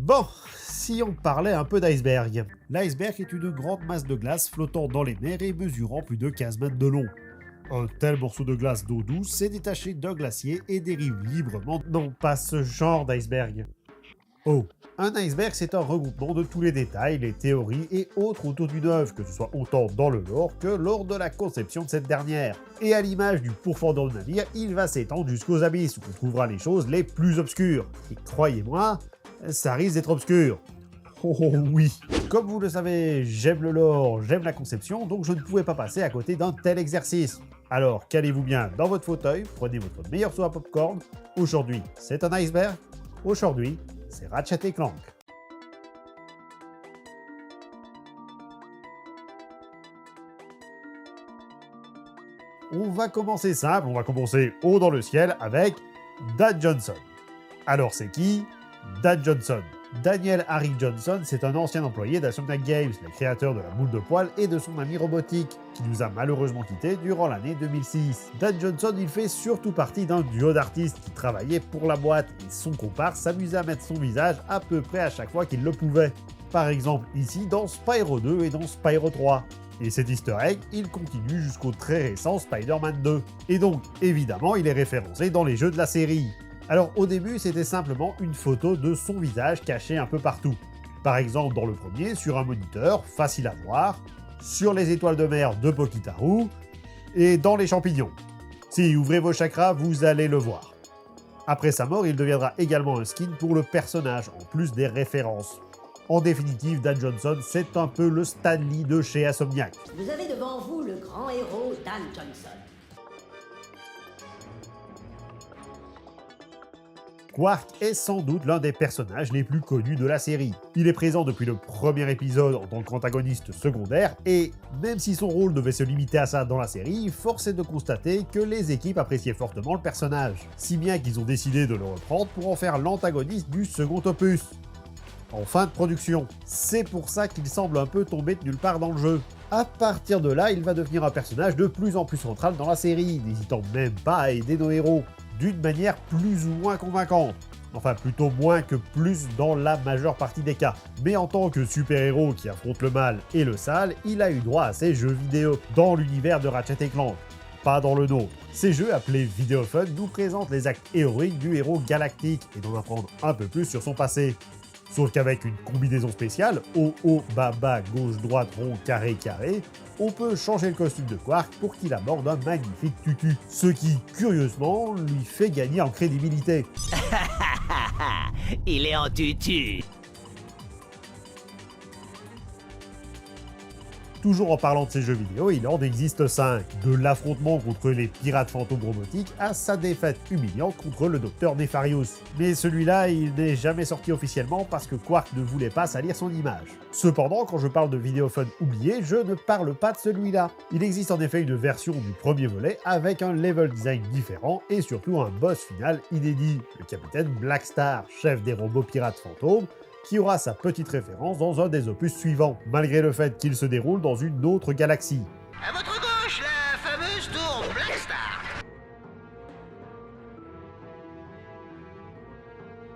Bon, si on parlait un peu d'iceberg. L'iceberg est une grande masse de glace flottant dans les mers et mesurant plus de 15 mètres de long. Un tel morceau de glace d'eau douce s'est détaché d'un glacier et dérive librement. Non, pas ce genre d'iceberg. Oh, un iceberg c'est un regroupement de tous les détails, les théories et autres autour d'une œuvre, que ce soit autant dans le lore que lors de la conception de cette dernière. Et à l'image du pourfendant de navire, il va s'étendre jusqu'aux abysses où on trouvera les choses les plus obscures. Et croyez-moi, ça risque d'être obscur. Oh oui. Comme vous le savez, j'aime le lore, j'aime la conception, donc je ne pouvais pas passer à côté d'un tel exercice. Alors calez-vous bien dans votre fauteuil, prenez votre meilleur seau à popcorn. Aujourd'hui, c'est un iceberg. Aujourd'hui, c'est Ratchet et Clank. On va commencer simple, on va commencer haut dans le ciel avec Dan Johnson. Alors c'est qui? Dan Johnson. Daniel Harry Johnson, c'est un ancien employé d'Insomniac Games, les créateurs de la boule de poil et de son ami robotique, qui nous a malheureusement quittés durant l'année 2006. Dan Johnson, il fait surtout partie d'un duo d'artistes qui travaillaient pour la boîte, et son comparse s'amusait à mettre son visage à peu près à chaque fois qu'il le pouvait. Par exemple ici dans Spyro 2 et dans Spyro 3. Et cet easter egg, il continue jusqu'au très récent Spider-Man 2. Et donc, évidemment, il est référencé dans les jeux de la série. Alors au début, c'était simplement une photo de son visage caché un peu partout. Par exemple dans le premier, sur un moniteur, facile à voir, sur les étoiles de mer de Pokitaru, et dans les champignons. Si ouvrez vos chakras, vous allez le voir. Après sa mort, il deviendra également un skin pour le personnage, en plus des références. En définitive, Dan Johnson, c'est un peu le Stan Lee de chez Insomniac. Vous avez devant vous le grand héros Dan Johnson. Quark est sans doute l'un des personnages les plus connus de la série. Il est présent depuis le premier épisode en tant qu'antagoniste secondaire, et même si son rôle devait se limiter à ça dans la série, force est de constater que les équipes appréciaient fortement le personnage, si bien qu'ils ont décidé de le reprendre pour en faire l'antagoniste du second opus. En fin de production. C'est pour ça qu'il semble un peu tomber de nulle part dans le jeu. À partir de là, il va devenir un personnage de plus en plus central dans la série, n'hésitant même pas à aider nos héros, d'une manière plus ou moins convaincante. Enfin, plutôt moins que plus dans la majeure partie des cas. Mais en tant que super-héros qui affronte le mal et le sale, il a eu droit à ses jeux vidéo, dans l'univers de Ratchet et Clank. Pas dans le nôtre. Ces jeux appelés Video Fun nous présentent les actes héroïques du héros galactique et d'en apprendre un peu plus sur son passé. Sauf qu'avec une combinaison spéciale, haut, bas, gauche, droite, rond, carré, carré, on peut changer le costume de Quark pour qu'il aborde un magnifique tutu. Ce qui, curieusement, lui fait gagner en crédibilité. Il est en tutu. Toujours en parlant de ces jeux vidéo, il en existe 5. De l'affrontement contre les pirates fantômes robotiques à sa défaite humiliante contre le docteur Nefarious. Mais celui-là, il n'est jamais sorti officiellement parce que Quark ne voulait pas salir son image. Cependant, quand je parle de vidéo fun oublié, je ne parle pas de celui-là. Il existe en effet une version du premier volet avec un level design différent et surtout un boss final inédit, le capitaine Blackstar, chef des robots pirates fantômes, qui aura sa petite référence dans un des opus suivants, malgré le fait qu'il se déroule dans une autre galaxie. À votre gauche, la fameuse tour Blackstar.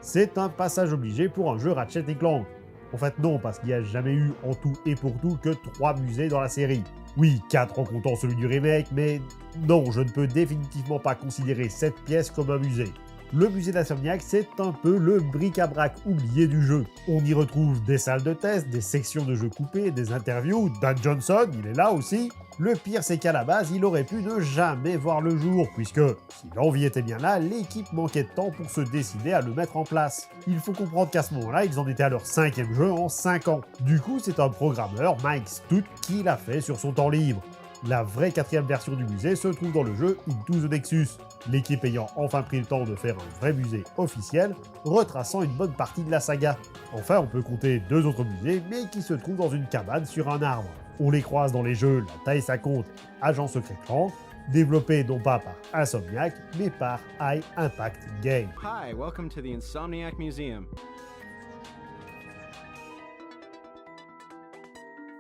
C'est un passage obligé pour un jeu Ratchet et Clank. En fait non, parce qu'il n'y a jamais eu en tout et pour tout que 3 musées dans la série. Oui, 4 en comptant celui du remake, mais non, je ne peux définitivement pas considérer cette pièce comme un musée. Le musée d'Insomniac, c'est un peu le bric-à-brac oublié du jeu. On y retrouve des salles de test, des sections de jeux coupés, des interviews, Dan Johnson, il est là aussi. Le pire, c'est qu'à la base, il aurait pu ne jamais voir le jour, puisque, si l'envie était bien là, l'équipe manquait de temps pour se décider à le mettre en place. Il faut comprendre qu'à ce moment-là, ils en étaient à leur 5e jeu en 5 ans. Du coup, c'est un programmeur, Mike Stout, qui l'a fait sur son temps libre. La vraie 4e version du musée se trouve dans le jeu Into the Nexus, l'équipe ayant enfin pris le temps de faire un vrai musée officiel, retraçant une bonne partie de la saga. Enfin, on peut compter 2 autres musées, mais qui se trouvent dans une cabane sur un arbre. On les croise dans les jeux La Taille ça compte, Agent Secret Clank, développés non pas par Insomniac, mais par High Impact Games. Hi, welcome to the Insomniac Museum.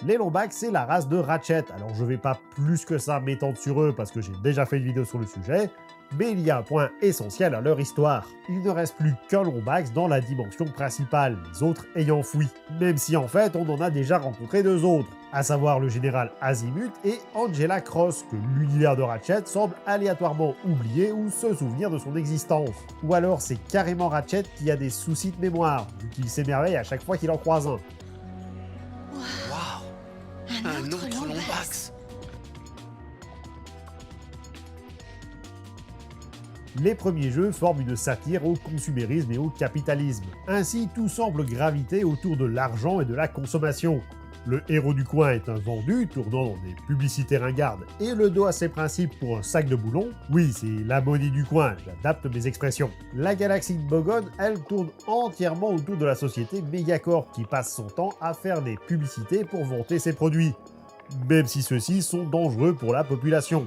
Les Lombax, c'est la race de Ratchet. Alors je vais pas plus que ça m'étendre sur eux parce que j'ai déjà fait une vidéo sur le sujet, mais il y a un point essentiel à leur histoire. Il ne reste plus qu'un Lombax dans la dimension principale, les autres ayant fui. Même si en fait on en a déjà rencontré 2 autres, à savoir le général Azimut et Angela Cross, que l'univers de Ratchet semble aléatoirement oublier ou se souvenir de son existence. Ou alors c'est carrément Ratchet qui a des soucis de mémoire, vu qu'il s'émerveille à chaque fois qu'il en croise un. Un autre Lombax. Les premiers jeux forment une satire au consumérisme et au capitalisme. Ainsi, tout semble graviter autour de l'argent et de la consommation. Le héros du coin est un vendu, tournant dans des publicités ringardes et le dos à ses principes pour un sac de boulons. Oui, c'est la monnaie du coin, j'adapte mes expressions. La galaxie de Bogon, elle tourne entièrement autour de la société Megacorp qui passe son temps à faire des publicités pour vanter ses produits, même si ceux-ci sont dangereux pour la population.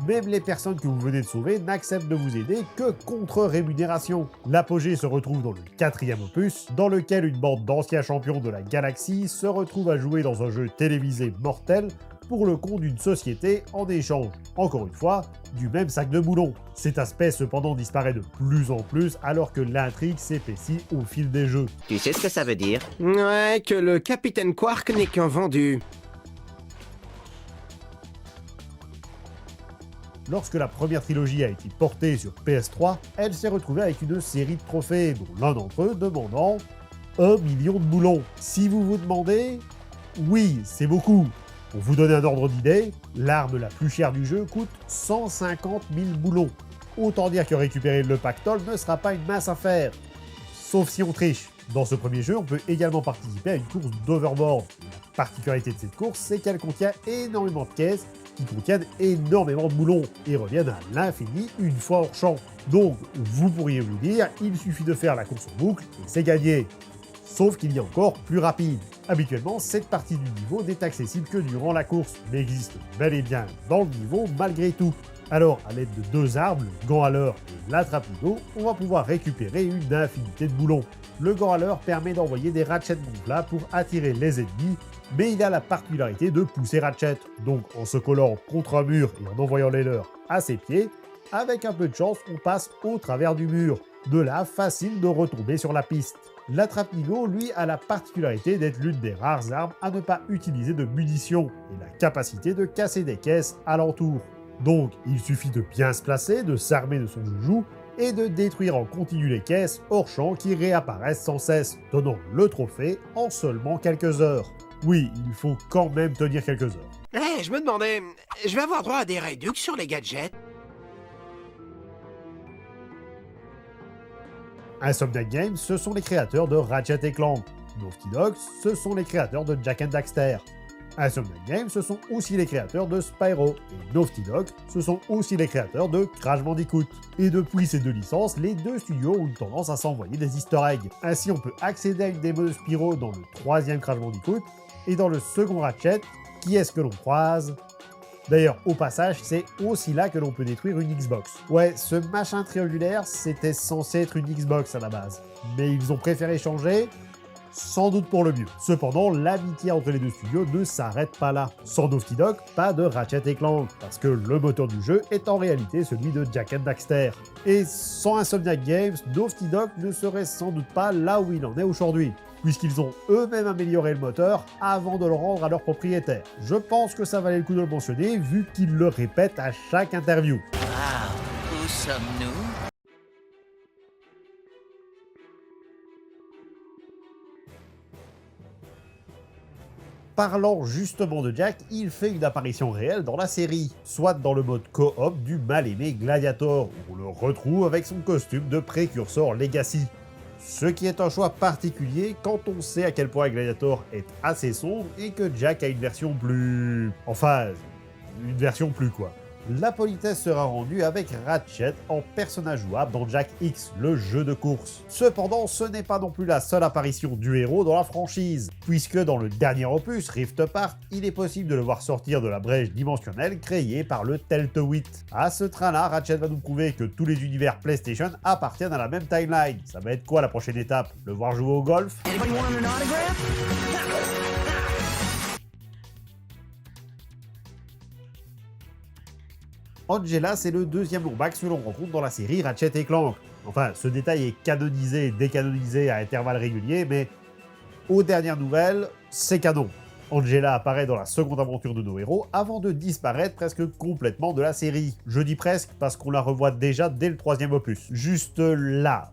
Même les personnes que vous venez de sauver n'acceptent de vous aider que contre rémunération. L'apogée se retrouve dans le 4e opus, dans lequel une bande d'anciens champions de la galaxie se retrouve à jouer dans un jeu télévisé mortel pour le compte d'une société en échange, encore une fois, du même sac de boulons. Cet aspect cependant disparaît de plus en plus alors que l'intrigue s'épaissit au fil des jeux. Tu sais ce que ça veut dire? Ouais, que le Capitaine Quark n'est qu'un vendu. Lorsque la première trilogie a été portée sur PS3, elle s'est retrouvée avec une série de trophées, dont l'un d'entre eux demandant 1 million de boulons. Si vous vous demandez, oui, c'est beaucoup. Pour vous donner un ordre d'idée, l'arme la plus chère du jeu coûte 150 000 boulons. Autant dire que récupérer le pactole ne sera pas une mince affaire. Sauf si on triche. Dans ce premier jeu, on peut également participer à une course d'overboard. La particularité de cette course, c'est qu'elle contient énormément de caisses qui contiennent énormément de boulons et reviennent à l'infini une fois hors champ. Donc, vous pourriez vous dire, il suffit de faire la course en boucle et c'est gagné. Sauf qu'il y a encore plus rapide. Habituellement, cette partie du niveau n'est accessible que durant la course, mais existe bel et bien dans le niveau malgré tout. Alors, à l'aide de 2 armes, le gant à leurre et l'attrape-nigo, on va pouvoir récupérer une infinité de boulons. Le gant à leurre permet d'envoyer des Ratchet gonflables pour attirer les ennemis, mais il a la particularité de pousser Ratchet. Donc, en se collant contre un mur et en envoyant les leurs à ses pieds, avec un peu de chance, on passe au travers du mur. De là, facile de retomber sur la piste. L'attrape-nigo, lui, a la particularité d'être l'une des rares armes à ne pas utiliser de munitions et la capacité de casser des caisses alentour. Donc, il suffit de bien se placer, de s'armer de son joujou et de détruire en continu les caisses hors champ qui réapparaissent sans cesse, donnant le trophée en seulement quelques heures. Oui, il faut quand même tenir quelques heures. Je me demandais, je vais avoir droit à des réductions sur les gadgets? Insomniac Games, ce sont les créateurs de Ratchet & Clank. Naughty Dog, ce sont les créateurs de Jak and Daxter. Insomniac Games, ce sont aussi les créateurs de Spyro. Et Naughty Dog, ce sont aussi les créateurs de Crash Bandicoot. Et depuis ces 2 licences, les 2 studios ont une tendance à s'envoyer des easter eggs. Ainsi, on peut accéder à une démo de Spyro dans le 3e Crash Bandicoot, et dans le second Ratchet, qui est-ce que l'on croise? D'ailleurs, au passage, c'est aussi là que l'on peut détruire une Xbox. Ouais, ce machin triangulaire, c'était censé être une Xbox à la base. Mais ils ont préféré changer, sans doute pour le mieux. Cependant, l'amitié entre les 2 studios ne s'arrête pas là. Sans Naughty Dog, pas de Ratchet & Clank, parce que le moteur du jeu est en réalité celui de Jak and Daxter. Et sans Insomniac Games, Naughty Dog ne serait sans doute pas là où il en est aujourd'hui, puisqu'ils ont eux-mêmes amélioré le moteur avant de le rendre à leur propriétaire. Je pense que ça valait le coup de le mentionner, vu qu'ils le répètent à chaque interview. Wow, où sommes-nous? Parlant justement de Jak, il fait une apparition réelle dans la série, soit dans le mode coop du mal-aimé Gladiator, où on le retrouve avec son costume de précurseur Legacy. Ce qui est un choix particulier quand on sait à quel point Gladiator est assez sombre et que Jak a une version plus... Enfin, une version plus quoi. La politesse sera rendue avec Ratchet en personnage jouable dans Jak X, le jeu de course. Cependant, ce n'est pas non plus la seule apparition du héros dans la franchise, puisque dans le dernier opus, Rift Apart, il est possible de le voir sortir de la brèche dimensionnelle créée par le Teltoid. À ce train-là, Ratchet va nous prouver que tous les univers PlayStation appartiennent à la même timeline. Ça va être quoi la prochaine étape? Le voir jouer au golf? Angela, c'est le deuxième Lombax que l'on rencontre dans la série Ratchet et Clank. Enfin, ce détail est canonisé et décanonisé à intervalles réguliers, mais aux dernières nouvelles, c'est canon. Angela apparaît dans la seconde aventure de nos héros avant de disparaître presque complètement de la série. Je dis presque parce qu'on la revoit déjà dès le troisième opus. Juste là.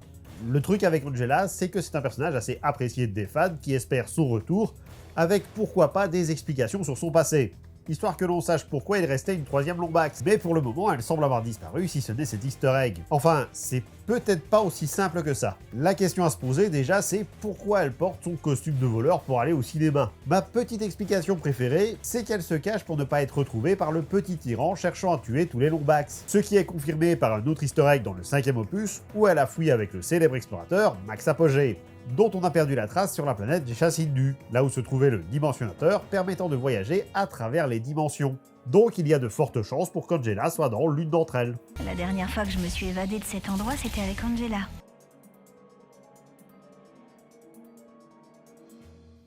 Le truc avec Angela, c'est que c'est un personnage assez apprécié des fans qui espèrent son retour, avec pourquoi pas des explications sur son passé. Histoire que l'on sache pourquoi il restait une troisième Lombax. Mais pour le moment, elle semble avoir disparu si ce n'est cet easter egg. Enfin, c'est peut-être pas aussi simple que ça. La question à se poser déjà, c'est pourquoi elle porte son costume de voleur pour aller au cinéma. Ma petite explication préférée, c'est qu'elle se cache pour ne pas être retrouvée par le petit tyran cherchant à tuer tous les Lombax. Ce qui est confirmé par un autre easter egg dans le 5e opus, où elle a fui avec le célèbre explorateur Max Apogée, dont on a perdu la trace sur la planète Chassindu, là où se trouvait le dimensionnateur permettant de voyager à travers les dimensions. Donc il y a de fortes chances pour qu'Angela soit dans l'une d'entre elles. La dernière fois que je me suis évadée de cet endroit, c'était avec Angela.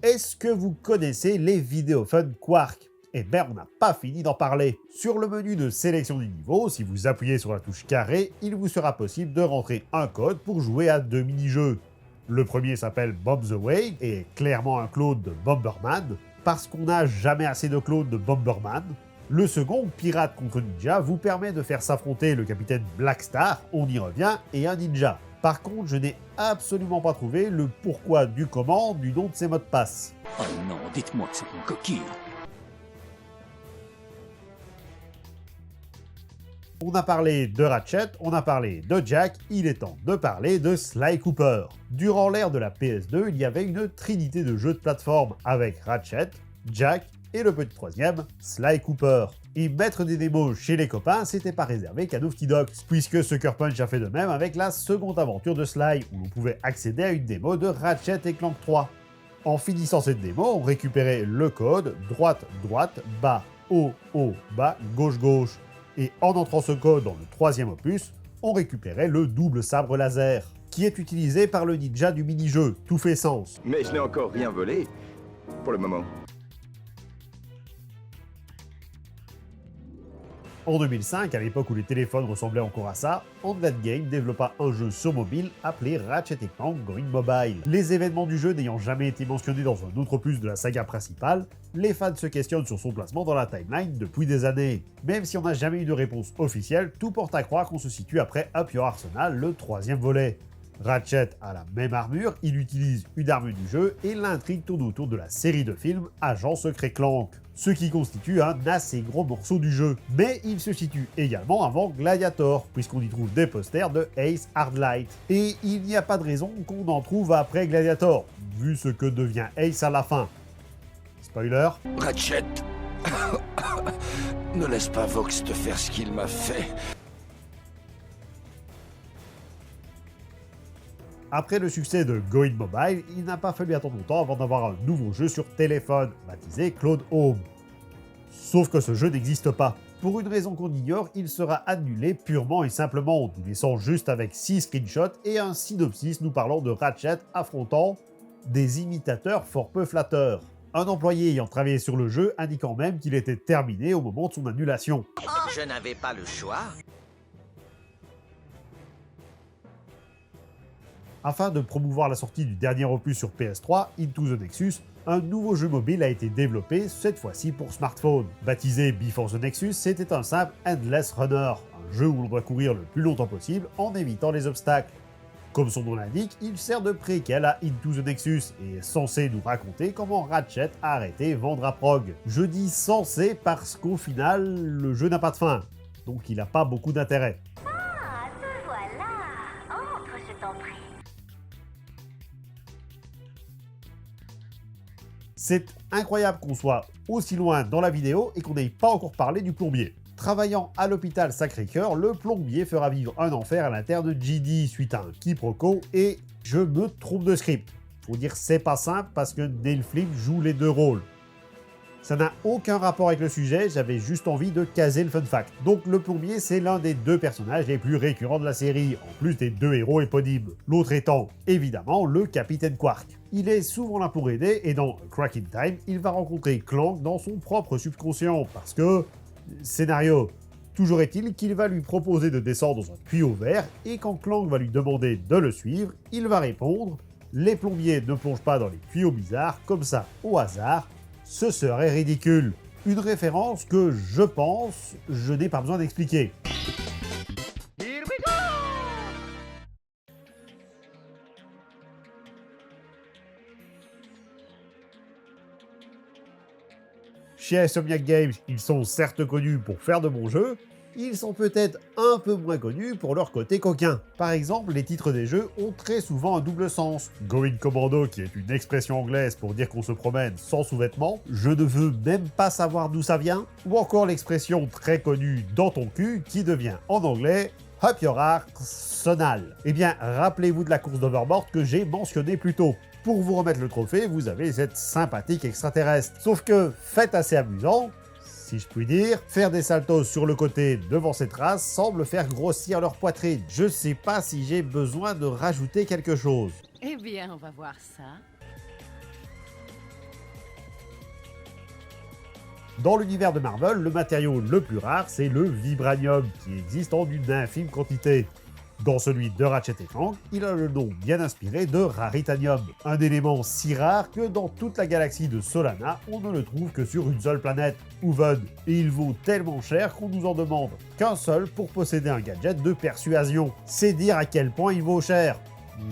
Est-ce que vous connaissez les vidéophones Quark? Eh ben on n'a pas fini d'en parler. Sur le menu de sélection du niveau, si vous appuyez sur la touche carré, il vous sera possible de rentrer un code pour jouer à 2 mini-jeux. Le premier s'appelle Bomb the Way et est clairement un clone de Bomberman, parce qu'on n'a jamais assez de clones de Bomberman. Le second, Pirate contre Ninja, vous permet de faire s'affronter le capitaine Blackstar, on y revient, et un ninja. Par contre, je n'ai absolument pas trouvé le pourquoi du comment du nom de ces mots de passe. Oh non, dites-moi que c'est une coquille. On a parlé de Ratchet, on a parlé de Jack, il est temps de parler de Sly Cooper. Durant l'ère de la PS2, il y avait une trinité de jeux de plateforme avec Ratchet, Jack et le petit troisième, Sly Cooper. Et mettre des démos chez les copains, c'était pas réservé qu'à Naughty Dog, puisque Sucker Punch a fait de même avec la seconde aventure de Sly, où l'on pouvait accéder à une démo de Ratchet et Clank 3. En finissant cette démo, on récupérait le code droite-droite, bas, haut-haut, bas, gauche-gauche. Et en entrant ce code dans le troisième opus, on récupérait le double sabre laser, qui est utilisé par le ninja du mini-jeu, tout fait sens. Mais je n'ai encore rien volé, pour le moment. En 2005, à l'époque où les téléphones ressemblaient encore à ça, Andlet Game développa un jeu sur mobile appelé Ratchet & Clank Going Mobile. Les événements du jeu n'ayant jamais été mentionnés dans un autre opus de la saga principale, les fans se questionnent sur son placement dans la timeline depuis des années. Même si on n'a jamais eu de réponse officielle, tout porte à croire qu'on se situe après Up Your Arsenal, le troisième volet. Ratchet a la même armure, il utilise une arme du jeu et l'intrigue tourne autour de la série de films Agent Secret Clank, ce qui constitue un assez gros morceau du jeu. Mais il se situe également avant Gladiator, puisqu'on y trouve des posters de Ace Hardlight. Et il n'y a pas de raison qu'on en trouve après Gladiator, vu ce que devient Ace à la fin. Spoiler. Ratchet, ne laisse pas Vox te faire ce qu'il m'a fait. Après le succès de Going Mobile, il n'a pas fallu attendre longtemps avant d'avoir un nouveau jeu sur téléphone, baptisé Cloud Home. Sauf que ce jeu n'existe pas. Pour une raison qu'on ignore, il sera annulé purement et simplement, nous laissant juste avec 6 screenshots et un synopsis nous parlant de Ratchet affrontant des imitateurs fort peu flatteurs. Un employé ayant travaillé sur le jeu indiquant même qu'il était terminé au moment de son annulation. Je n'avais pas le choix. Afin de promouvoir la sortie du dernier opus sur PS3, Into the Nexus, un nouveau jeu mobile a été développé, cette fois-ci pour smartphone. Baptisé Before the Nexus, c'était un simple Endless Runner, un jeu où l'on doit courir le plus longtemps possible en évitant les obstacles. Comme son nom l'indique, il sert de préquel à Into the Nexus et est censé nous raconter comment Ratchet a arrêté Vendraprog. Je dis censé parce qu'au final, le jeu n'a pas de fin, donc il n'a pas beaucoup d'intérêt. Ah, te voilà. Entre, je t'en prie. C'est incroyable qu'on soit aussi loin dans la vidéo et qu'on n'ait pas encore parlé du plombier. Travaillant à l'hôpital Sacré-Cœur, le plombier fera vivre un enfer à l'interne JD suite à un quiproquo et je me trompe de script. Faut dire c'est pas simple parce que Dale Flynn joue les deux rôles. Ça n'a aucun rapport avec le sujet, j'avais juste envie de caser le fun fact. Donc le plombier, c'est l'un des deux personnages les plus récurrents de la série, en plus des deux héros éponymes. L'autre étant, évidemment, le Capitaine Quark. Il est souvent là pour aider et dans A Crack in Time, il va rencontrer Clank dans son propre subconscient, parce que... Scénario. Toujours est-il qu'il va lui proposer de descendre dans un tuyau vert, et quand Clank va lui demander de le suivre, il va répondre « Les plombiers ne plongent pas dans les tuyaux bizarres comme ça au hasard, ce serait ridicule ». Une référence que, je pense, je n'ai pas besoin d'expliquer. Here we go! Chez Insomniac Games, ils sont certes connus pour faire de bons jeux, ils sont peut-être un peu moins connus pour leur côté coquin. Par exemple, les titres des jeux ont très souvent un double sens. Going Commando, qui est une expression anglaise pour dire qu'on se promène sans sous-vêtements, je ne veux même pas savoir d'où ça vient, ou encore l'expression très connue dans ton cul, qui devient en anglais Up Your Arsenal. Eh bien, rappelez-vous de la course d'Overboard que j'ai mentionnée plus tôt. Pour vous remettre le trophée, vous avez cette sympathique extraterrestre. Sauf que, fait assez amusant, si je puis dire, faire des saltos sur le côté devant cette race semble faire grossir leur poitrine. Je sais pas si j'ai besoin de rajouter quelque chose. Eh bien, on va voir ça. Dans l'univers de Marvel, le matériau le plus rare, c'est le vibranium, qui existe en une infime quantité. Dans celui de Ratchet & Clank, il a le nom bien inspiré de Raritanium, un élément si rare que dans toute la galaxie de Solana, on ne le trouve que sur une seule planète, Uvod, et il vaut tellement cher qu'on nous en demande qu'un seul pour posséder un gadget de persuasion. C'est dire à quel point il vaut cher,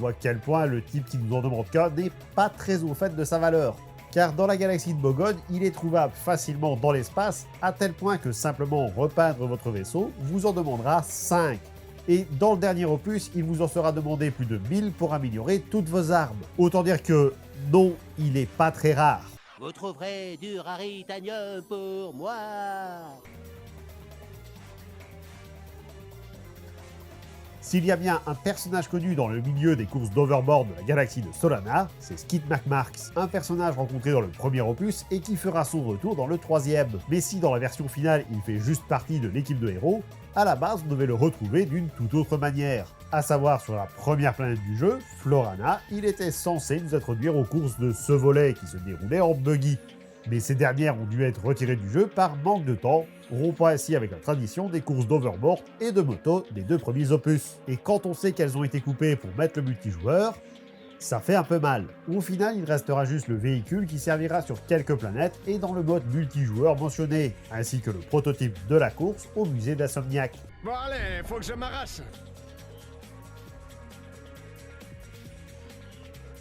ou à quel point le type qui nous en demande qu'un n'est pas très au fait de sa valeur. Car dans la galaxie de Bogon, il est trouvable facilement dans l'espace, à tel point que simplement repeindre votre vaisseau vous en demandera 5. Et dans le dernier opus, il vous en sera demandé plus de 1000 pour améliorer toutes vos armes. Autant dire que non, il n'est pas très rare. Vous trouverez du raritanium pour moi. S'il y a bien un personnage connu dans le milieu des courses d'Overboard de la galaxie de Solana, c'est Skid McMarx, un personnage rencontré dans le premier opus et qui fera son retour dans le troisième. Mais si dans la version finale il fait juste partie de l'équipe de héros, à la base on devait le retrouver d'une toute autre manière. À savoir sur la première planète du jeu, Florana, il était censé nous introduire aux courses de ce volet qui se déroulaient en buggy. Mais ces dernières ont dû être retirées du jeu par manque de temps, rompant ainsi avec la tradition des courses d'Overboard et de moto des deux premiers opus. Et quand on sait qu'elles ont été coupées pour mettre le multijoueur, ça fait un peu mal. Au final, il restera juste le véhicule qui servira sur quelques planètes et dans le mode multijoueur mentionné, ainsi que le prototype de la course au musée d'Insomniac. Bon allez, faut que je m'arrache.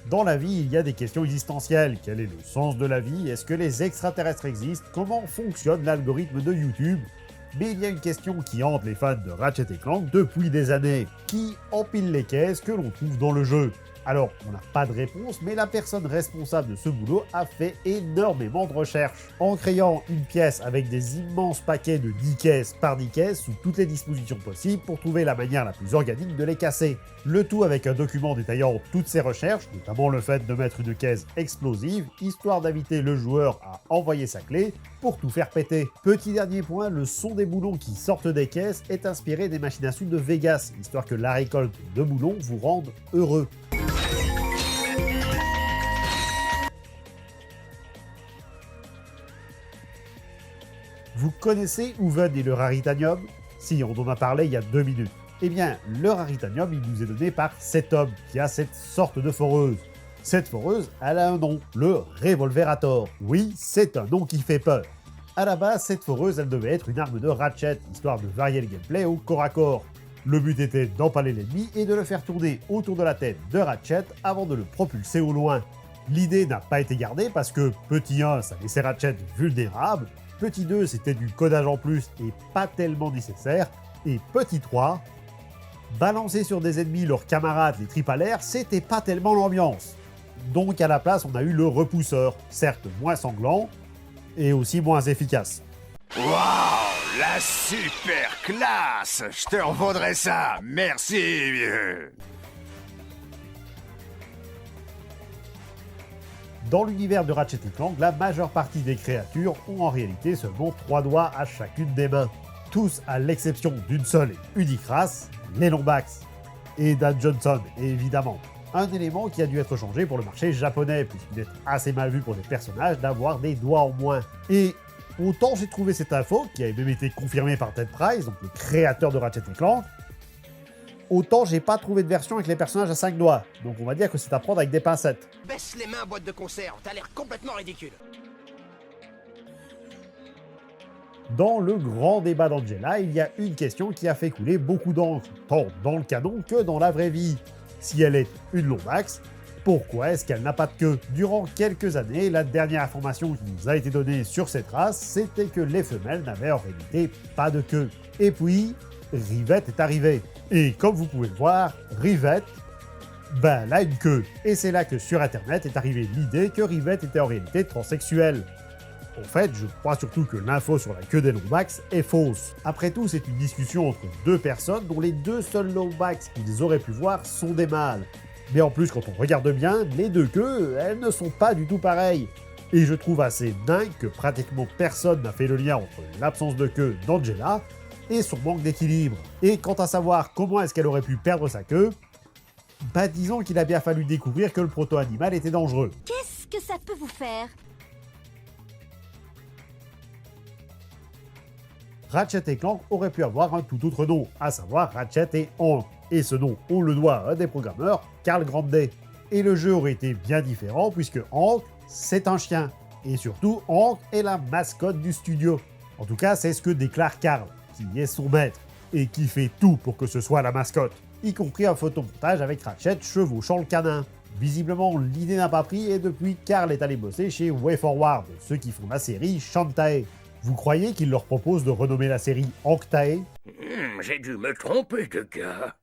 Dans la vie, il y a des questions existentielles. Quel est le sens de la vie? Est-ce que les extraterrestres existent? Comment fonctionne l'algorithme de YouTube? Mais il y a une question qui hante les fans de Ratchet & Clank depuis des années. Qui empile les caisses que l'on trouve dans le jeu? Alors, on n'a pas de réponse, mais la personne responsable de ce boulot a fait énormément de recherches. En créant une pièce avec des immenses paquets de 10 caisses par 10 caisses sous toutes les dispositions possibles pour trouver la manière la plus organique de les casser. Le tout avec un document détaillant toutes ses recherches, notamment le fait de mettre une caisse explosive, histoire d'inviter le joueur à envoyer sa clé pour tout faire péter. Petit dernier point, le son des boulons qui sortent des caisses est inspiré des machines à sous de Vegas, histoire que la récolte de boulons vous rende heureux. Vous connaissez Uvod et le Raritanium? Si, on en a parlé il y a 2 minutes. Eh bien, le Raritanium, il nous est donné par cet homme qui a cette sorte de foreuse. Cette foreuse, elle a un nom, le Revolverator. Oui, c'est un nom qui fait peur. À la base, cette foreuse, elle devait être une arme de Ratchet, histoire de varier le gameplay au corps à corps. Le but était d'empaler l'ennemi et de le faire tourner autour de la tête de Ratchet avant de le propulser au loin. L'idée n'a pas été gardée parce que petit 1, ça laissait Ratchet vulnérable, petit 2, c'était du codage en plus et pas tellement nécessaire, et petit 3, balancer sur des ennemis leurs camarades les tripes à l'air, c'était pas tellement l'ambiance. Donc à la place, on a eu le repousseur, certes moins sanglant, et aussi moins efficace. Waouh, la super classe! Je te revaudrai ça, merci vieux! Dans l'univers de Ratchet & Clank, la majeure partie des créatures ont en réalité seulement 3 doigts à chacune des mains. Tous à l'exception d'une seule et unique race, les Lombax. Et Dan Johnson, évidemment. Un élément qui a dû être changé pour le marché japonais, puisqu'il est assez mal vu pour des personnages d'avoir des doigts en moins. Et Autant j'ai trouvé cette info, qui avait même été confirmée par Ted Price, donc le créateur de Ratchet & Clank, autant j'ai pas trouvé de version avec les personnages à 5 doigts, donc on va dire que c'est à prendre avec des pincettes. Baisse les mains, boîte de conserve, t'as l'air complètement ridicule. Dans le grand débat d'Angela, il y a une question qui a fait couler beaucoup d'encre, tant dans le canon que dans la vraie vie. Si elle est une Lombax, pourquoi est-ce qu'elle n'a pas de queue? Durant quelques années, la dernière information qui nous a été donnée sur cette race, c'était que les femelles n'avaient en réalité pas de queue. Et puis, Rivette est arrivée. Et comme vous pouvez le voir, Rivette, elle a une queue. Et c'est là que sur internet est arrivée l'idée que Rivette était en réalité transsexuelle. En fait, je crois surtout que l'info sur la queue des Lombax est fausse. Après tout, c'est une discussion entre deux personnes dont les deux seuls Lombax qu'ils auraient pu voir sont des mâles. Mais en plus, quand on regarde bien, les deux queues, elles ne sont pas du tout pareilles. Et je trouve assez dingue que pratiquement personne n'a fait le lien entre l'absence de queue d'Angela et son manque d'équilibre. Et quant à savoir comment est-ce qu'elle aurait pu perdre sa queue, disons qu'il a bien fallu découvrir que le proto-animal était dangereux. Qu'est-ce que ça peut vous faire? Ratchet & Clank aurait pu avoir un tout autre nom, à savoir Ratchet et Hank. Et ce nom, on le doit à un des programmeurs, Carl Grande. Et le jeu aurait été bien différent puisque Hank, c'est un chien. Et surtout, Hank est la mascotte du studio. En tout cas, c'est ce que déclare Carl, qui est son maître, et qui fait tout pour que ce soit la mascotte, y compris un photomontage avec Ratchet chevauchant le canin. Visiblement, l'idée n'a pas pris et depuis, Carl est allé bosser chez WayForward, ceux qui font la série Shantae. Vous croyez qu'il leur propose de renommer la série Hanktae? J'ai dû me tromper de gars.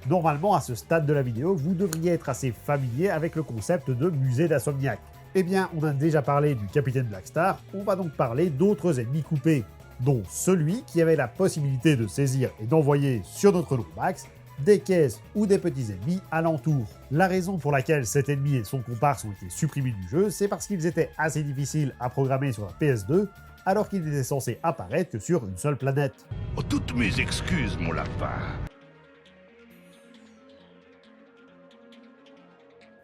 Normalement, à ce stade de la vidéo, vous devriez être assez familier avec le concept de musée d'Insomniac. Eh bien, on a déjà parlé du capitaine Blackstar, on va donc parler d'autres ennemis coupés, dont celui qui avait la possibilité de saisir et d'envoyer sur notre Lombax des caisses ou des petits ennemis alentour. La raison pour laquelle cet ennemi et son comparse ont été supprimés du jeu, c'est parce qu'ils étaient assez difficiles à programmer sur la PS2, alors qu'ils étaient censés apparaître que sur une seule planète. Oh, toutes mes excuses, mon lapin.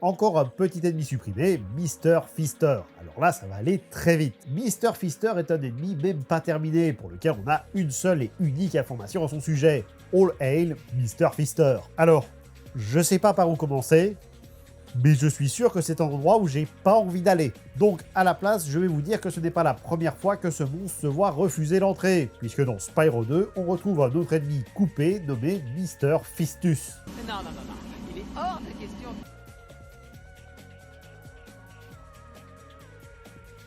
Encore un petit ennemi supprimé, Mr. Fister. Alors là, ça va aller très vite. Mr. Fister est un ennemi même pas terminé, pour lequel on a une seule et unique information à son sujet. All hail Mr. Fister. Alors, je sais pas par où commencer, mais je suis sûr que c'est un endroit où j'ai pas envie d'aller. Donc, à la place, je vais vous dire que ce n'est pas la première fois que ce monstre se voit refuser l'entrée, puisque dans Spyro 2, on retrouve un autre ennemi coupé nommé Mr. Fistus. Non, il est hors de question.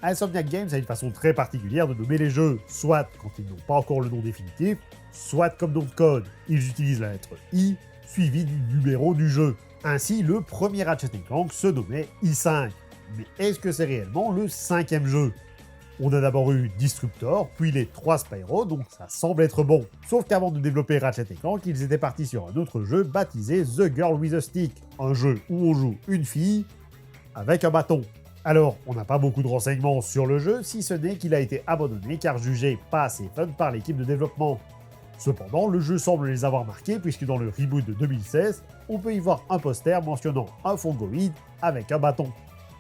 Insomniac Games a une façon très particulière de nommer les jeux, soit quand ils n'ont pas encore le nom définitif, soit comme nom de code. Ils utilisent la lettre I, suivie du numéro du jeu. Ainsi, le premier Ratchet & Clank se nommait I5. Mais est-ce que c'est réellement le 5e jeu? On a d'abord eu Disruptor, puis les 3 Spyro, donc ça semble être bon. Sauf qu'avant de développer Ratchet & Clank, ils étaient partis sur un autre jeu baptisé The Girl with a Stick, un jeu où on joue une fille avec un bâton. Alors, on n'a pas beaucoup de renseignements sur le jeu, si ce n'est qu'il a été abandonné car jugé pas assez fun par l'équipe de développement. Cependant, le jeu semble les avoir marqués puisque dans le reboot de 2016, on peut y voir un poster mentionnant un fongoïde avec un bâton.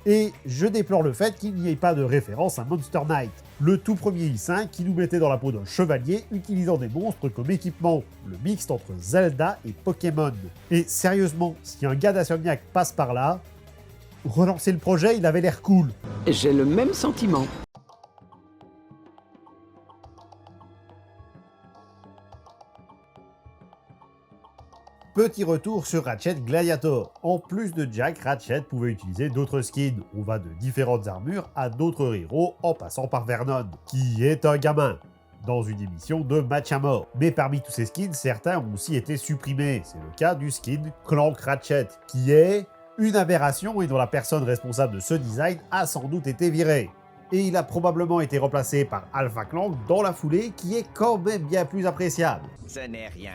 Et je déplore le fait qu'il n'y ait pas de référence à Monster Knight, le tout premier i5 qui nous mettait dans la peau d'un chevalier utilisant des monstres comme équipement, le mixte entre Zelda et Pokémon. Et sérieusement, si un gars d'Insomniac passe par là, relancer le projet, il avait l'air cool. J'ai le même sentiment. Petit retour sur Ratchet Gladiator. En plus de Jack, Ratchet pouvait utiliser d'autres skins. On va de différentes armures à d'autres héros en passant par Vernon, qui est un gamin, dans une émission de match à mort. Mais parmi tous ces skins, certains ont aussi été supprimés. C'est le cas du skin Clank Ratchet, qui est une aberration et dont la personne responsable de ce design a sans doute été virée. Et il a probablement été remplacé par Alpha Clank dans la foulée, qui est quand même bien plus appréciable. Ce n'est rien.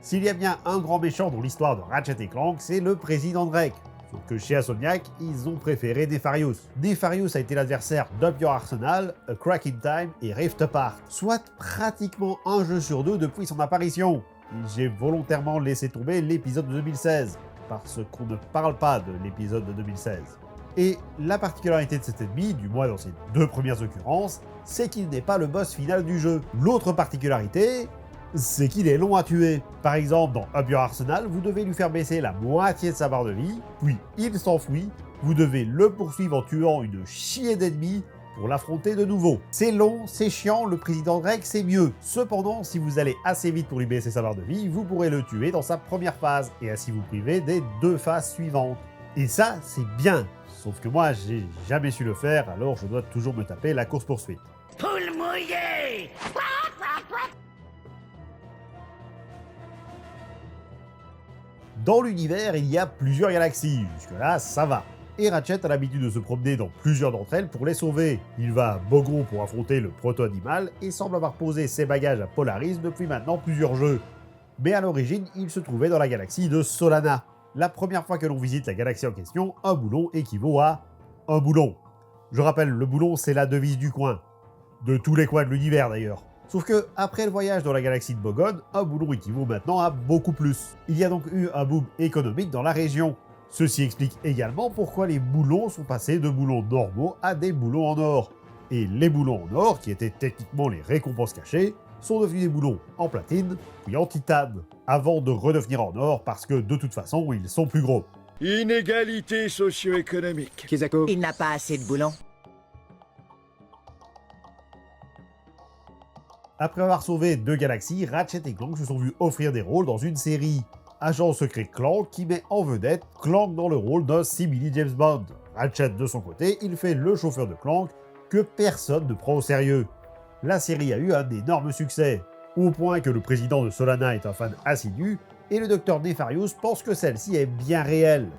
S'il y a bien un grand méchant dans l'histoire de Ratchet & Clank, c'est le président Drake. Sauf que chez Insomniac, ils ont préféré Nefarious. Nefarious a été l'adversaire d'Up Your Arsenal, A Crack in Time et Rift Apart, soit pratiquement un jeu sur deux depuis son apparition. j'ai volontairement laissé tomber l'épisode de 2016, parce qu'on ne parle pas de l'épisode de 2016. Et la particularité de cet ennemi, du moins dans ses deux premières occurrences, c'est qu'il n'est pas le boss final du jeu. L'autre particularité, c'est qu'il est long à tuer. Par exemple, dans Up Your Arsenal, vous devez lui faire baisser la moitié de sa barre de vie, puis il s'enfuit, vous devez le poursuivre en tuant une chier d'ennemis pour l'affronter de nouveau. C'est long, c'est chiant, le président grec c'est mieux. Cependant, si vous allez assez vite pour lui baisser sa barre de vie, vous pourrez le tuer dans sa première phase, et ainsi vous priver des deux phases suivantes. Et ça, c'est bien. Sauf que moi, j'ai jamais su le faire, alors je dois toujours me taper la course-poursuite. Poule mouillée! Dans l'univers, il y a plusieurs galaxies, jusque-là, ça va. Et Ratchet a l'habitude de se promener dans plusieurs d'entre elles pour les sauver. Il va à Bogron pour affronter le proto-animal et semble avoir posé ses bagages à Polaris depuis maintenant plusieurs jeux. Mais à l'origine, il se trouvait dans la galaxie de Solana. La première fois que l'on visite la galaxie en question, un boulon équivaut à un boulon. Je rappelle, le boulon, c'est la devise du coin. De tous les coins de l'univers d'ailleurs. Sauf que, après le voyage dans la galaxie de Bogone, un boulon équivaut maintenant à beaucoup plus. Il y a donc eu un boom économique dans la région. Ceci explique également pourquoi les boulons sont passés de boulons normaux à des boulons en or. Et les boulons en or, qui étaient techniquement les récompenses cachées, sont devenus des boulons en platine, puis en titane, avant de redevenir en or parce que de toute façon, ils sont plus gros. Inégalité socio-économique. Kizako. Il n'a pas assez de boulons. Après avoir sauvé deux galaxies, Ratchet et Clank se sont vus offrir des rôles dans une série. Agent secret Clank qui met en vedette Clank dans le rôle d'un simili James Bond. Ratchet de son côté, il fait le chauffeur de Clank que personne ne prend au sérieux. La série a eu un énorme succès, au point que le président de Solana est un fan assidu et le docteur Nefarious pense que celle-ci est bien réelle.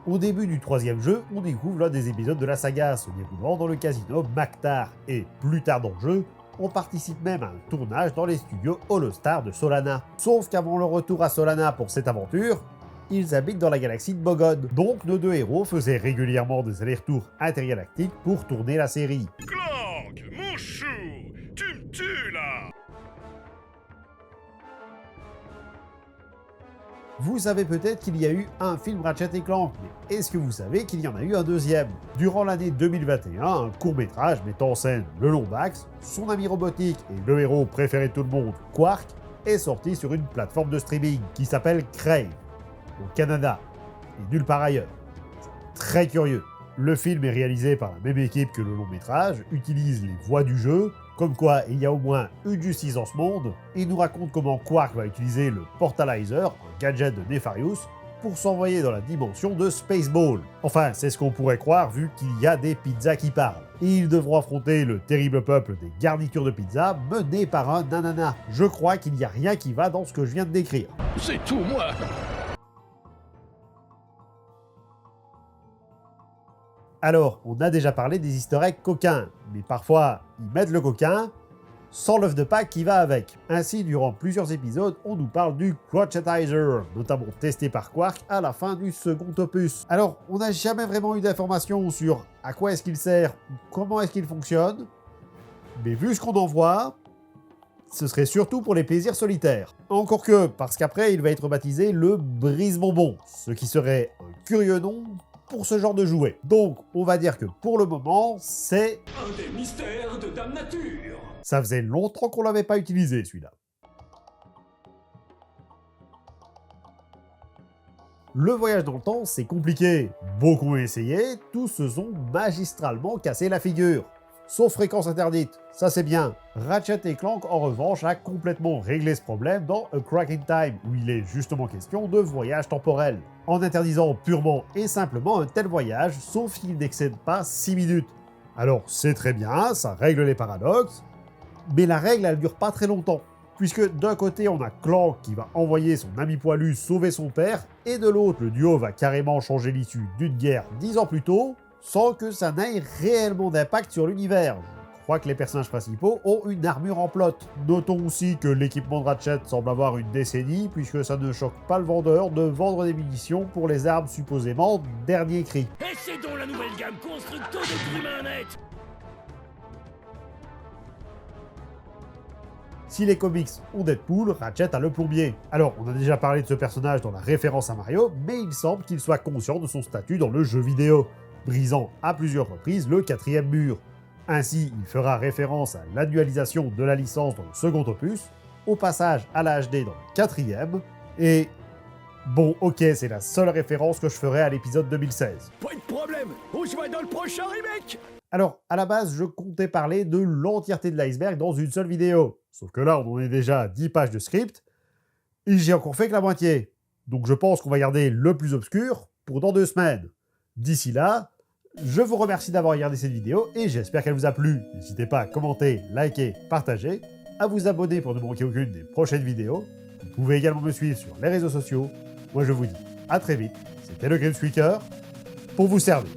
Au début du troisième jeu, on découvre l'un des épisodes de la saga se déroulant dans le casino Mactar et plus tard dans le jeu, on participe même à un tournage dans les studios Holostar de Solana. Sauf qu'avant leur retour à Solana pour cette aventure, ils habitent dans la galaxie de Bogone. Donc nos deux héros faisaient régulièrement des allers-retours intergalactiques pour tourner la série. Clank, mon chou, tu me tues là! Vous savez peut-être qu'il y a eu un film Ratchet et Clank, mais est-ce que vous savez qu'il y en a eu un deuxième? Durant l'année 2021, un court-métrage mettant en scène le Lombax, son ami robotique et le héros préféré de tout le monde, Quark, est sorti sur une plateforme de streaming qui s'appelle Crave, au Canada, et nulle part ailleurs. Très curieux. Le film est réalisé par la même équipe que le long-métrage, utilise les voix du jeu, comme quoi il y a au moins une justice dans ce monde, et nous raconte comment Quark va utiliser le Portalizer, un gadget de Nefarious, pour s'envoyer dans la dimension de Spaceball. Enfin, c'est ce qu'on pourrait croire vu qu'il y a des pizzas qui parlent. Et ils devront affronter le terrible peuple des garnitures de pizza mené par un nanana. Je crois qu'il n'y a rien qui va dans ce que je viens de décrire. C'est tout moi! Alors, on a déjà parlé des easter eggs coquins, mais parfois, ils mettent le coquin sans l'œuf de Pâques qui va avec. Ainsi, durant plusieurs épisodes, on nous parle du Crotchetizer, notamment testé par Quark à la fin du second opus. Alors, on n'a jamais vraiment eu d'informations sur à quoi est-ce qu'il sert ou comment est-ce qu'il fonctionne, mais vu ce qu'on en voit, ce serait surtout pour les plaisirs solitaires. Encore que, parce qu'après, il va être baptisé le Brise-Bonbon, ce qui serait un curieux nom pour ce genre de jouet. Donc, on va dire que pour le moment, c'est un des mystères de Dame Nature. Ça faisait longtemps qu'on l'avait pas utilisé, celui-là. Le voyage dans le temps, c'est compliqué. Beaucoup ont essayé, tous se sont magistralement cassé la figure. Sauf Fréquence Interdite, ça c'est bien. Ratchet et Clank, en revanche, a complètement réglé ce problème dans A Crack in Time, où il est justement question de voyage temporel, en interdisant purement et simplement un tel voyage, sauf qu'il n'excède pas 6 minutes. Alors c'est très bien, ça règle les paradoxes, mais la règle elle dure pas très longtemps, puisque d'un côté on a Clank qui va envoyer son ami poilu sauver son père, et de l'autre le duo va carrément changer l'issue d'une guerre 10 ans plus tôt, sans que ça n'ait réellement d'impact sur l'univers. Je crois que les personnages principaux ont une armure en plot. Notons aussi que l'équipement de Ratchet semble avoir une décennie, puisque ça ne choque pas le vendeur de vendre des munitions pour les armes supposément dernier cri. Et c'est donc la nouvelle gamme Constructo de Drumanet. Si les comics ont Deadpool, Ratchet a le plombier. Alors, on a déjà parlé de ce personnage dans la référence à Mario, mais il semble qu'il soit conscient de son statut dans le jeu vidéo, brisant à plusieurs reprises le 4e mur. Ainsi, il fera référence à l'annualisation de la licence dans le second opus, au passage à la HD dans le 4e, et... Bon, ok, c'est la seule référence que je ferai à l'épisode 2016. Pas de problème, on se voit dans le prochain remake. Alors, à la base, je comptais parler de l'entièreté de l'iceberg dans une seule vidéo. Sauf que là, on en est déjà à 10 pages de script, et j'ai encore fait que la moitié. Donc je pense qu'on va garder le plus obscur pour dans 2 semaines. D'ici là, je vous remercie d'avoir regardé cette vidéo, et j'espère qu'elle vous a plu. N'hésitez pas à commenter, liker, partager, à vous abonner pour ne manquer aucune des prochaines vidéos. Vous pouvez également me suivre sur les réseaux sociaux. Moi je vous dis à très vite, c'était le Grimspeaker, pour vous servir.